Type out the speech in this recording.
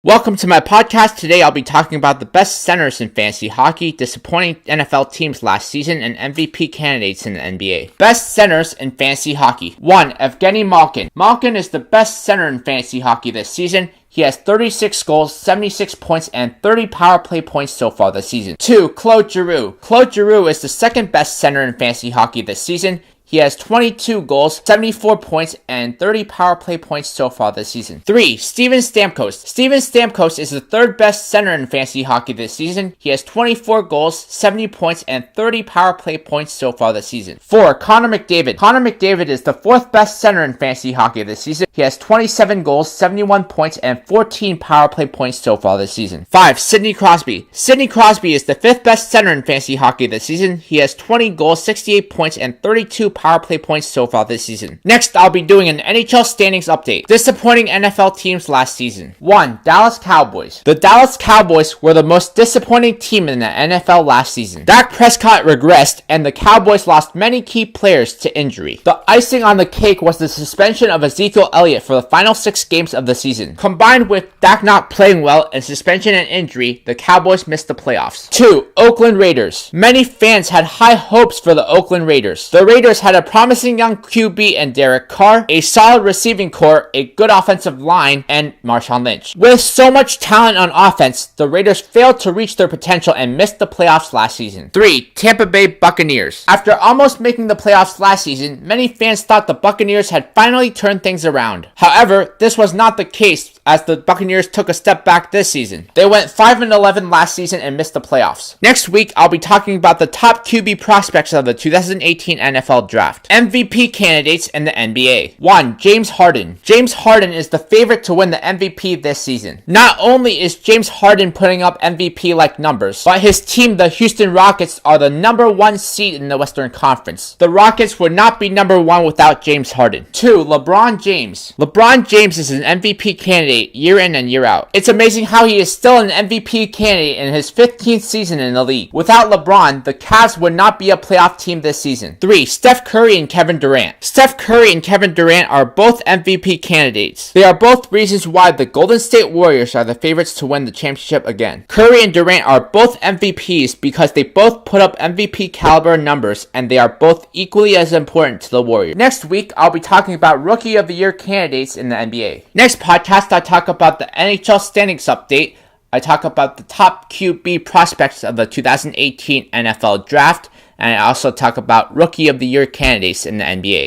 Welcome to my podcast. Today I'll be talking about the best centers in fantasy hockey, disappointing NFL teams last season, and MVP candidates in the NBA. Best centers in fantasy hockey. 1. Evgeni Malkin. Malkin is the best center in fantasy hockey this season. He has 36 goals, 76 points, and 30 power play points so far this season. 2. Claude Giroux. Claude Giroux is the second best center in fantasy hockey this season. He has 22 goals, 74 points, and 30 power play points so far this season. 3. Stamkos. Stamkos is the third best center in fantasy hockey this season. He has 24 goals, 70 points, and 30 power play points so far this season. 4. Connor McDavid. Connor McDavid is the fourth best center in fantasy hockey this season. He has 27 goals, 71 points, and 14 power play points so far this season. 5. Sidney Crosby. Sidney Crosby is the fifth best center in fantasy hockey this season. He has 20 goals, 68 points, and 32 power play points so far this season. Next, I'll be doing an NHL standings update. Disappointing NFL teams last season. 1. Dallas Cowboys. The Dallas Cowboys were the most disappointing team in the NFL last season. Dak Prescott regressed, and the Cowboys lost many key players to injury. The icing on the cake was the suspension of Ezekiel Elliott for the final 6 games of the season. Combined with Dak not playing well and suspension and injury, the Cowboys missed the playoffs. 2. Oakland Raiders. Many fans had high hopes for the Oakland Raiders. The Raiders had a promising young QB and Derek Carr, a solid receiving core, a good offensive line, and Marshawn Lynch. With so much talent on offense, the Raiders failed to reach their potential and missed the playoffs last season. 3. Tampa Bay Buccaneers. After almost making the playoffs last season, many fans thought the Buccaneers had finally turned things around. However, this was not the case as the Buccaneers took a step back this season. They went 5-11 last season and missed the playoffs. Next week, I'll be talking about the top QB prospects of the 2018 NFL Draft. MVP candidates in the NBA. 1. James Harden. James Harden is the favorite to win the MVP this season. Not only is James Harden putting up MVP-like numbers, but his team, the Houston Rockets, are the number 1 seed in the Western Conference. The Rockets would not be number 1 without James Harden. 2. LeBron James. LeBron James is an MVP candidate year in and year out. It's amazing how he is still an MVP candidate in his 15th season in the league. Without LeBron, the Cavs would not be a playoff team this season. 3. Steph Curry and Kevin Durant. Steph Curry and Kevin Durant are both MVP candidates. They are both reasons why the Golden State Warriors are the favorites to win the championship again. Curry and Durant are both MVPs because they both put up MVP caliber numbers, and they are both equally as important to the Warriors. Next week, I'll be talking about Rookie of the Year candidates in the NBA. Next podcast, I talk about the NHL standings update. I talk about the top QB prospects of the 2018 NFL Draft, and I also talk about Rookie of the Year candidates in the NBA.